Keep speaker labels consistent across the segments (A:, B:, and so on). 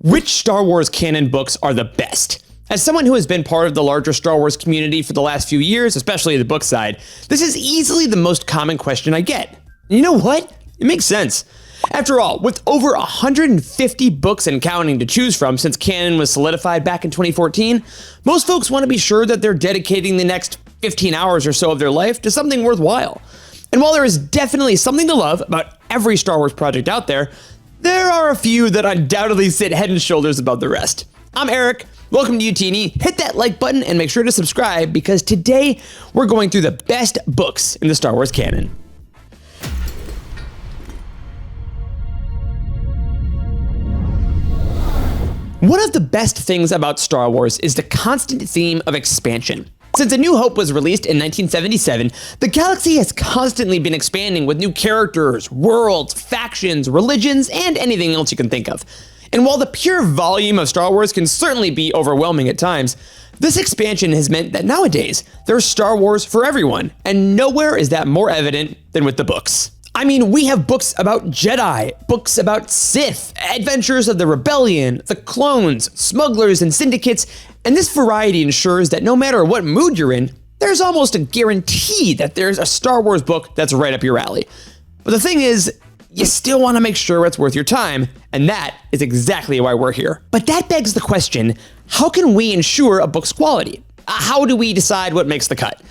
A: Which Star Wars canon books are the best? As someone who has been part of the larger Star Wars community for the last few years, especially the book side, this is easily the most common question I get. And you know what? It makes sense. After all, with over 150 books and counting to choose from since canon was solidified back in 2014, most folks want to be sure that they're dedicating the next 15 hours or so of their life to something worthwhile. And while there is definitely something to love about every Star Wars project out there, there are a few that undoubtedly sit head and shoulders above the rest. I'm Eric. Welcome to Utini. Hit that like button and make sure to subscribe because today we're going through the best books in the Star Wars canon. One of the best things about Star Wars is the constant theme of expansion. Since A New Hope was released in 1977, the galaxy has constantly been expanding with new characters, worlds, factions, religions, and anything else you can think of. And while the pure volume of Star Wars can certainly be overwhelming at times, this expansion has meant that nowadays there's Star Wars for everyone, and nowhere is that more evident than with the books. I mean, we have books about Jedi, books about Sith, adventures of the Rebellion, the clones, smugglers, and syndicates, and this variety ensures that no matter what mood you're in, there's almost a guarantee that there's a Star Wars book that's right up your alley. But the thing is, you still want to make sure it's worth your time, and that is exactly why we're here. But that begs the question, how can we ensure a book's quality? How do we decide what makes the cut?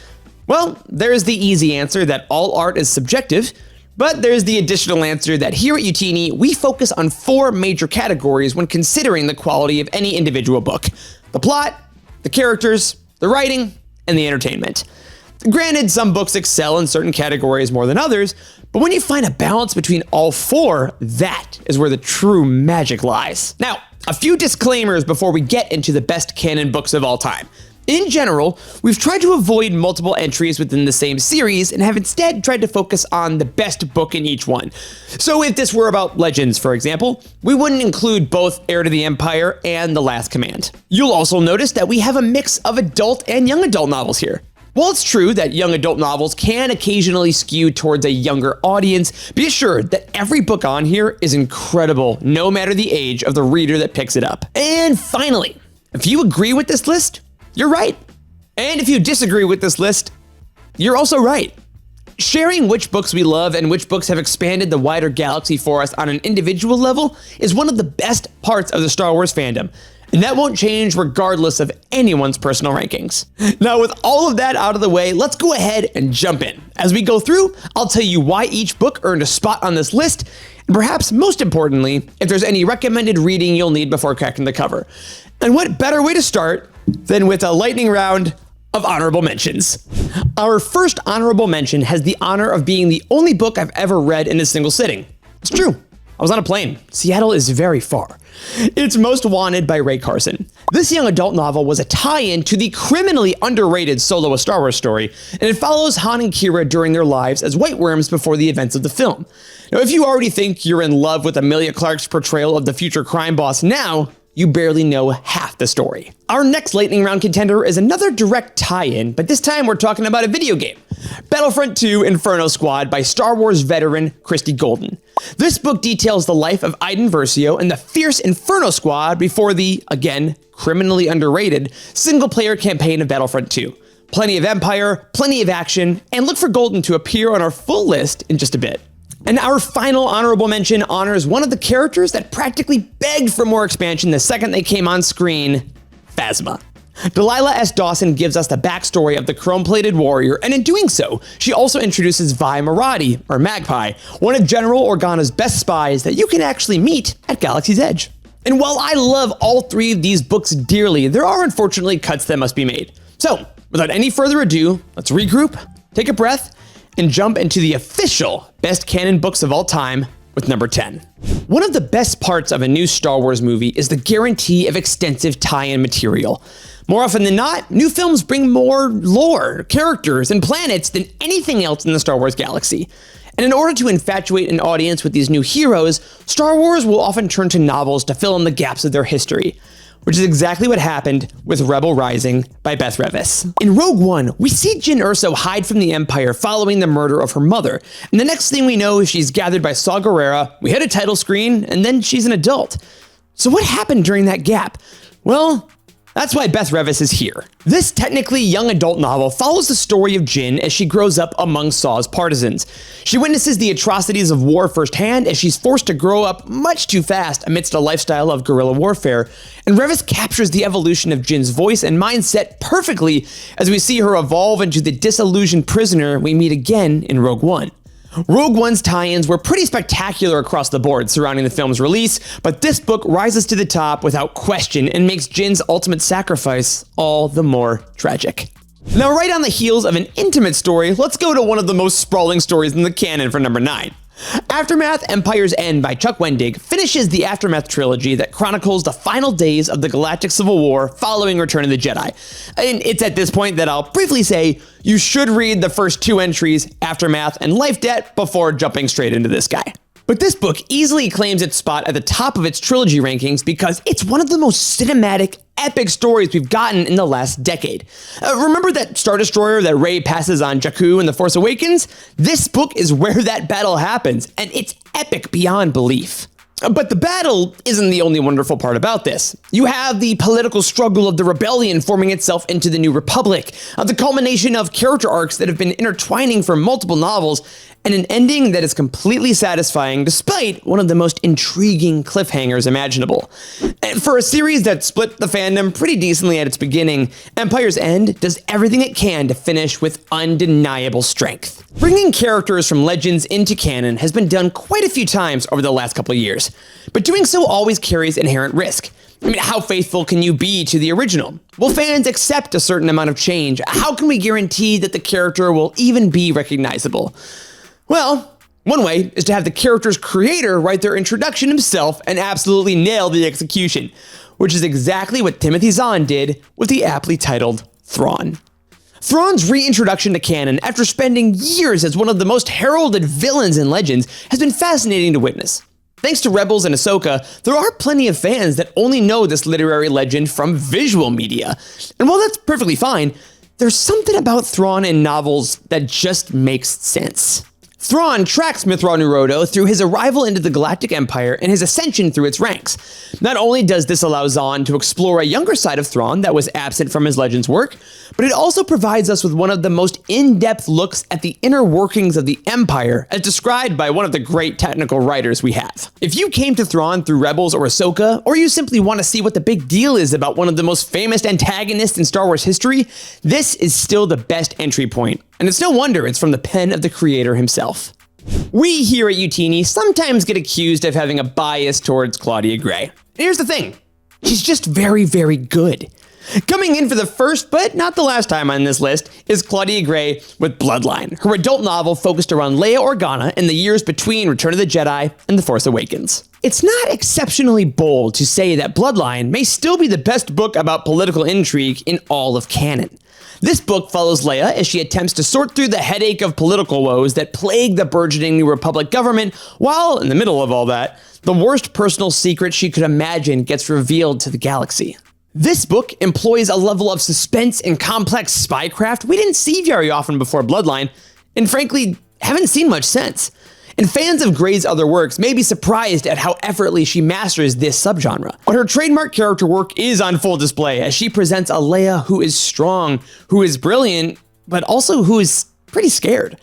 A: Well, there's the easy answer that all art is subjective, but there's the additional answer that here at Utini, we focus on 4 major categories when considering the quality of any individual book: the plot, the characters, the writing, and the entertainment. Granted, some books excel in certain categories more than others, but when you find a balance between all 4, that is where the true magic lies. Now, a few disclaimers before we get into the best canon books of all time. In general, we've tried to avoid multiple entries within the same series and have instead tried to focus on the best book in each one. So if this were about Legends, for example, we wouldn't include both Heir to the Empire and The Last Command. You'll also notice that we have a mix of adult and young adult novels here. While it's true that young adult novels can occasionally skew towards a younger audience, be assured that every book on here is incredible, no matter the age of the reader that picks it up. And finally, if you agree with this list, you're right. And if you disagree with this list, you're also right. Sharing which books we love and which books have expanded the wider galaxy for us on an individual level is one of the best parts of the Star Wars fandom. And that won't change regardless of anyone's personal rankings. Now, with all of that out of the way, let's go ahead and jump in. As we go through, I'll tell you why each book earned a spot on this list, and perhaps most importantly, if there's any recommended reading you'll need before cracking the cover. And what better way to start than with a lightning round of honorable mentions. Our first honorable mention has the honor of being the only book I've ever read in a single sitting. It's true. I was on a plane. Seattle is very far. It's Most Wanted by Ray Carson. This young adult novel was a tie-in to the criminally underrated Solo: A Star Wars Story, and it follows Han and Kira during their lives as White Worms before the events of the film. Now, if you already think you're in love with Emilia Clarke's portrayal of the future crime boss now, you barely know half the story. Our next lightning round contender is another direct tie-in, but this time we're talking about a video game. Battlefront 2 Inferno Squad by Star Wars veteran Christy Golden. This book details the life of Iden Versio and the fierce Inferno Squad before the, again, criminally underrated, single-player campaign of Battlefront 2. Plenty of Empire, plenty of action, and look for Golden to appear on our full list in just a bit. And our final honorable mention honors one of the characters that practically begged for more expansion the second they came on screen, Phasma. Delilah S. Dawson gives us the backstory of the chrome-plated warrior, and in doing so, she also introduces Vi Marati, or Magpie, one of General Organa's best spies that you can actually meet at Galaxy's Edge. And while I love all 3 of these books dearly, there are unfortunately cuts that must be made. So, without any further ado, let's regroup, take a breath, and jump into the official best canon books of all time with number 10. One of the best parts of a new Star Wars movie is the guarantee of extensive tie-in material. More often than not, new films bring more lore, characters, and planets than anything else in the Star Wars galaxy. And in order to infatuate an audience with these new heroes, Star Wars will often turn to novels to fill in the gaps of their history, which is exactly what happened with Rebel Rising by Beth Revis. In Rogue One, we see Jyn Erso hide from the Empire following the murder of her mother, and the next thing we know is she's gathered by Saw Gerrera, we hit a title screen, and then she's an adult. So what happened during that gap? Well, that's why Beth Revis is here. This technically young adult novel follows the story of Jyn as she grows up among Saw's partisans. She witnesses the atrocities of war firsthand as she's forced to grow up much too fast amidst a lifestyle of guerrilla warfare, and Revis captures the evolution of Jyn's voice and mindset perfectly as we see her evolve into the disillusioned prisoner we meet again in Rogue One. Rogue One's tie-ins were pretty spectacular across the board surrounding the film's release, but this book rises to the top without question and makes Jyn's ultimate sacrifice all the more tragic. Now, right on the heels of an intimate story, let's go to one of the most sprawling stories in the canon for number 9. Aftermath: Empire's End by Chuck Wendig finishes the Aftermath trilogy that chronicles the final days of the Galactic Civil War following Return of the Jedi. And it's at this point that I'll briefly say you should read the first 2 entries, Aftermath and Life Debt, before jumping straight into this guy. But this book easily claims its spot at the top of its trilogy rankings because it's one of the most cinematic, epic stories we've gotten in the last decade. Remember that Star Destroyer that Rey passes on Jakku in The Force Awakens? This book is where that battle happens, and it's epic beyond belief. But the battle isn't the only wonderful part about this. You have the political struggle of the rebellion forming itself into the New Republic, the culmination of character arcs that have been intertwining for multiple novels, and an ending that is completely satisfying despite one of the most intriguing cliffhangers imaginable. And for a series that split the fandom pretty decently at its beginning, Empire's End does everything it can to finish with undeniable strength. Bringing characters from Legends into canon has been done quite a few times over the last couple of years, but doing so always carries inherent risk. I mean, how faithful can you be to the original? Will fans accept a certain amount of change? How can we guarantee that the character will even be recognizable? Well, one way is to have the character's creator write their introduction himself and absolutely nail the execution, which is exactly what Timothy Zahn did with the aptly titled Thrawn. Thrawn's reintroduction to canon after spending years as one of the most heralded villains in Legends has been fascinating to witness. Thanks to Rebels and Ahsoka, there are plenty of fans that only know this literary legend from visual media. And while that's perfectly fine, there's something about Thrawn in novels that just makes sense. Thrawn tracks Mithra Nurodo through his arrival into the Galactic Empire and his ascension through its ranks. Not only does this allow Zahn to explore a younger side of Thrawn that was absent from his Legends work, but it also provides us with one of the most in-depth looks at the inner workings of the Empire, as described by one of the great technical writers we have. If you came to Thrawn through Rebels or Ahsoka, or you simply want to see what the big deal is about one of the most famous antagonists in Star Wars history, this is still the best entry point. And it's no wonder it's from the pen of the creator himself. We here at Utini sometimes get accused of having a bias towards Claudia Gray. And here's the thing, she's just very, very good. Coming in for the first, but not the last time on this list, is Claudia Gray with Bloodline, her adult novel focused around Leia Organa in the years between Return of the Jedi and The Force Awakens. It's not exceptionally bold to say that Bloodline may still be the best book about political intrigue in all of canon. This book follows Leia as she attempts to sort through the headache of political woes that plague the burgeoning New Republic government, while, in the middle of all that, the worst personal secret she could imagine gets revealed to the galaxy. This book employs a level of suspense and complex spycraft we didn't see very often before Bloodline, and frankly, haven't seen much since. And fans of Gray's other works may be surprised at how effortlessly she masters this subgenre. But her trademark character work is on full display as she presents a Leia who is strong, who is brilliant, but also who is pretty scared,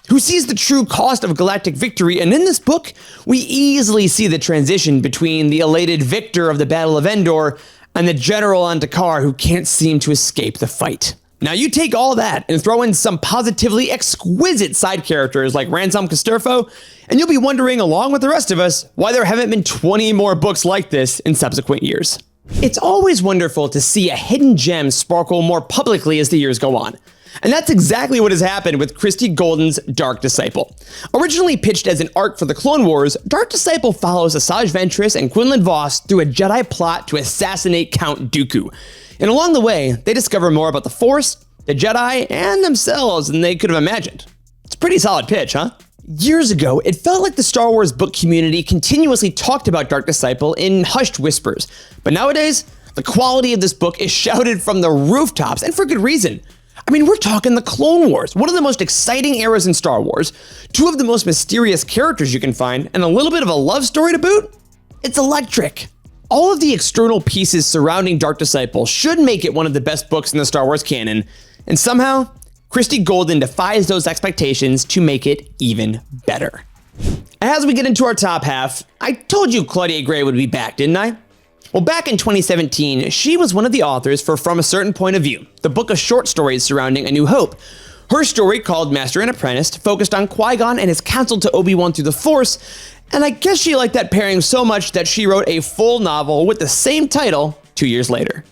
A: who sees the true cost of galactic victory. And in this book, we easily see the transition between the elated victor of the Battle of Endor and the general on Dakar who can't seem to escape the fight. Now you take all that and throw in some positively exquisite side characters like Ransom Casterfo, and you'll be wondering, along with the rest of us, why there haven't been 20 more books like this in subsequent years. It's always wonderful to see a hidden gem sparkle more publicly as the years go on. And that's exactly what has happened with Christie Golden's Dark Disciple. Originally pitched as an arc for the Clone Wars, Dark Disciple follows Asajj Ventress and Quinlan Vos through a Jedi plot to assassinate Count Dooku. And along the way, they discover more about the Force, the Jedi, and themselves than they could have imagined. It's a pretty solid pitch, huh? Years ago, it felt like the Star Wars book community continuously talked about Dark Disciple in hushed whispers. But nowadays, the quality of this book is shouted from the rooftops, and for good reason. I mean, we're talking the Clone Wars, one of the most exciting eras in Star Wars, 2 of the most mysterious characters you can find, and a little bit of a love story to boot. It's electric. All of the external pieces surrounding Dark Disciple should make it one of the best books in the Star Wars canon, and somehow, Christie Golden defies those expectations to make it even better. As we get into our top half, I told you Claudia Gray would be back, didn't I? Well, back in 2017, she was one of the authors for From a Certain Point of View, the book of short stories surrounding A New Hope. Her story, called Master and Apprentice, focused on Qui-Gon and his counsel to Obi-Wan through the Force, and I guess she liked that pairing so much that she wrote a full novel with the same title 2 years later.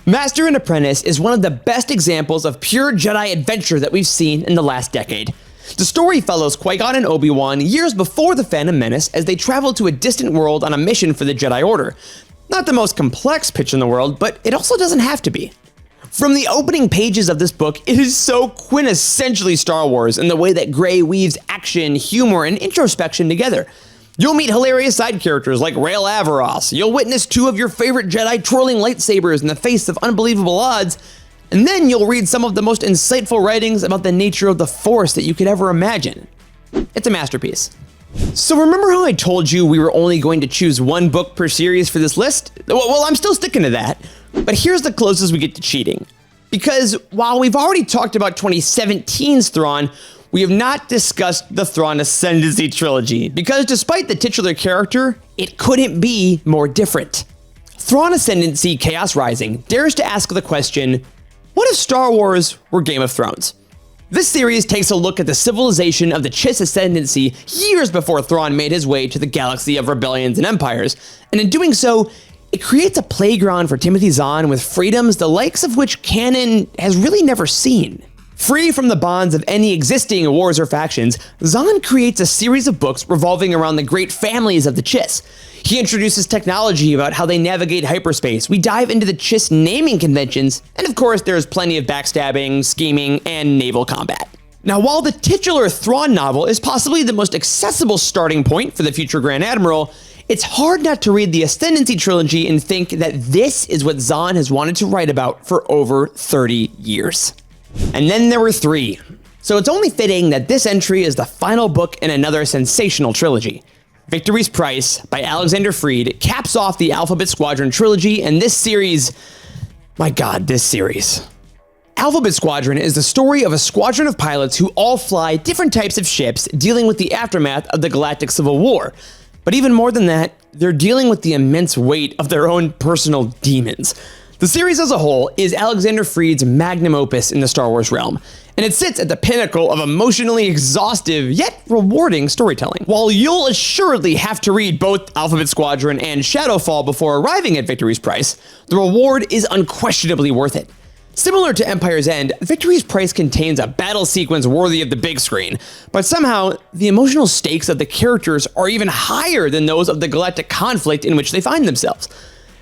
A: Master and Apprentice is one of the best examples of pure Jedi adventure that we've seen in the last decade. The story follows Qui-Gon and Obi-Wan years before the Phantom Menace as they travel to a distant world on a mission for the Jedi Order. Not the most complex pitch in the world, but it also doesn't have to be. From the opening pages of this book, it is so quintessentially Star Wars in the way that Gray weaves action, humor, and introspection together. You'll meet hilarious side characters like Rael Averross, you'll witness two of your favorite Jedi twirling lightsabers in the face of unbelievable odds, and then you'll read some of the most insightful writings about the nature of the Force that you could ever imagine. It's a masterpiece. So remember how I told you we were only going to choose one book per series for this list? Well, I'm still sticking to that. But here's the closest we get to cheating. Because while we've already talked about 2017's Thrawn, we have not discussed the Thrawn Ascendancy trilogy. Because despite the titular character, it couldn't be more different. Thrawn Ascendancy Chaos Rising dares to ask the question, what if Star Wars were Game of Thrones? This series takes a look at the civilization of the Chiss Ascendancy years before Thrawn made his way to the galaxy of rebellions and empires, and in doing so, it creates a playground for Timothy Zahn with freedoms the likes of which canon has really never seen. Free from the bonds of any existing wars or factions, Zahn creates a series of books revolving around the great families of the Chiss. He introduces technology about how they navigate hyperspace, we dive into the Chiss naming conventions, and of course there's plenty of backstabbing, scheming, and naval combat. Now, while the titular Thrawn novel is possibly the most accessible starting point for the future Grand Admiral, it's hard not to read the Ascendancy trilogy and think that this is what Zahn has wanted to write about for over 30 years. And then there were 3. So it's only fitting that this entry is the final book in another sensational trilogy. Victory's Price by Alexander Freed caps off the Alphabet Squadron trilogy, and this series, my God, this series. Alphabet Squadron is the story of a squadron of pilots who all fly different types of ships dealing with the aftermath of the Galactic Civil War. But even more than that, they're dealing with the immense weight of their own personal demons. The series as a whole is Alexander Freed's magnum opus in the Star Wars realm, and it sits at the pinnacle of emotionally exhaustive yet rewarding storytelling. While you'll assuredly have to read both Alphabet Squadron and Shadowfall before arriving at Victory's Price, the reward is unquestionably worth it. Similar to Empire's End, Victory's Price contains a battle sequence worthy of the big screen, but somehow the emotional stakes of the characters are even higher than those of the galactic conflict in which they find themselves.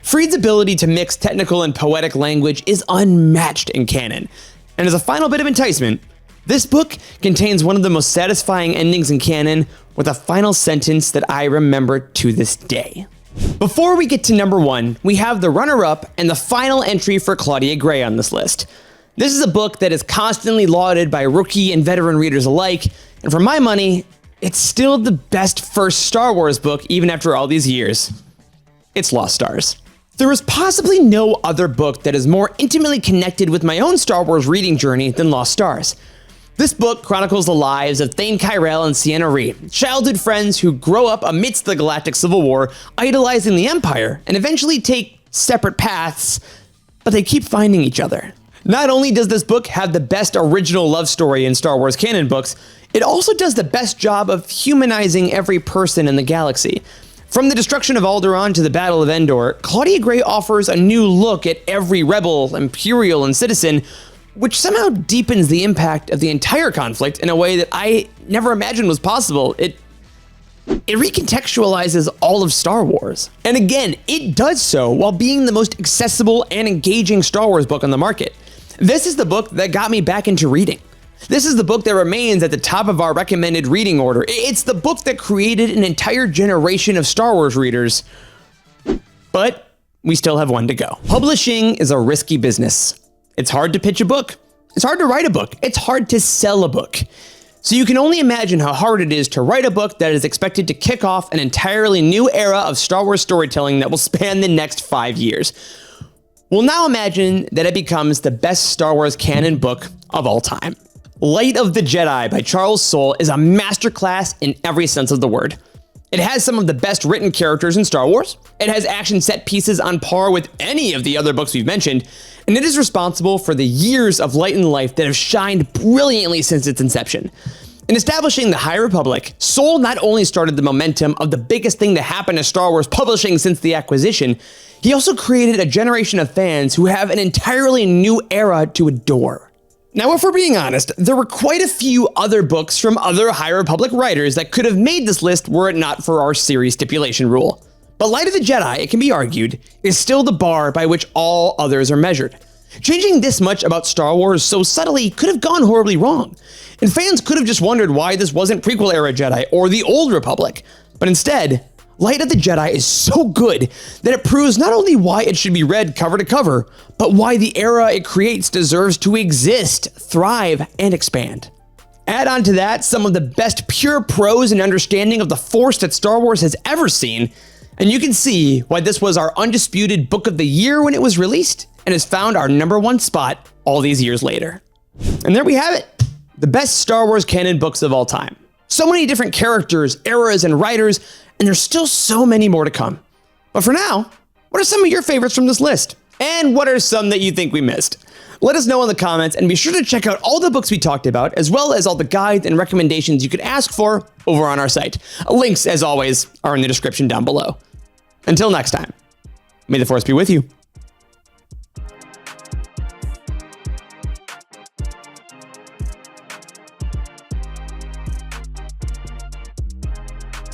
A: Freed's ability to mix technical and poetic language is unmatched in canon. And as a final bit of enticement, this book contains one of the most satisfying endings in canon with a final sentence that I remember to this day. Before we get to number 1, we have the runner-up and the final entry for Claudia Gray on this list. This is a book that is constantly lauded by rookie and veteran readers alike, and for my money, it's still the best first Star Wars book even after all these years. It's Lost Stars. There is possibly no other book that is more intimately connected with my own Star Wars reading journey than Lost Stars. This book chronicles the lives of Thane Kyrell and Sienna Rhee, childhood friends who grow up amidst the Galactic Civil War, idolizing the Empire, and eventually take separate paths, but they keep finding each other. Not only does this book have the best original love story in Star Wars canon books, it also does the best job of humanizing every person in the galaxy. From the destruction of Alderaan to the Battle of Endor, Claudia Gray offers a new look at every rebel, imperial, and citizen, which somehow deepens the impact of the entire conflict in a way that I never imagined was possible. It recontextualizes all of Star Wars. And again, it does so while being the most accessible and engaging Star Wars book on the market. This is the book that got me back into reading. This is the book that remains at the top of our recommended reading order. It's the book that created an entire generation of Star Wars readers. But we still have one to go. Publishing is a risky business. It's hard to pitch a book. It's hard to write a book. It's hard to sell a book. So you can only imagine how hard it is to write a book that is expected to kick off an entirely new era of Star Wars storytelling that will span the next 5 years. Well, now imagine that it becomes the best Star Wars canon book of all time. Light of the Jedi by Charles Soule is a masterclass in every sense of the word. It has some of the best written characters in Star Wars, it has action set pieces on par with any of the other books we've mentioned, and it is responsible for the years of light and life that have shined brilliantly since its inception. In establishing the High Republic, Soule not only started the momentum of the biggest thing to happen to Star Wars publishing since the acquisition, he also created a generation of fans who have an entirely new era to adore. Now, if we're being honest, there were quite a few other books from other High Republic writers that could have made this list were it not for our series stipulation rule. But Light of the Jedi, it can be argued, is still the bar by which all others are measured. Changing this much about Star Wars so subtly could have gone horribly wrong, and fans could have just wondered why this wasn't prequel-era Jedi or the Old Republic. But instead, Light of the Jedi is so good that it proves not only why it should be read cover to cover, but why the era it creates deserves to exist, thrive, and expand. Add on to that some of the best pure prose and understanding of the Force that Star Wars has ever seen, and you can see why this was our undisputed Book of the Year when it was released, and has found our #1 spot all these years later. And there we have it, the best Star Wars canon books of all time. So many different characters, eras, and writers, and there's still so many more to come. But for now, what are some of your favorites from this list? And what are some that you think we missed? Let us know in the comments, and be sure to check out all the books we talked about, as well as all the guides and recommendations you could ask for over on our site. Links, as always, are in the description down below. Until next time, may the Force be with you.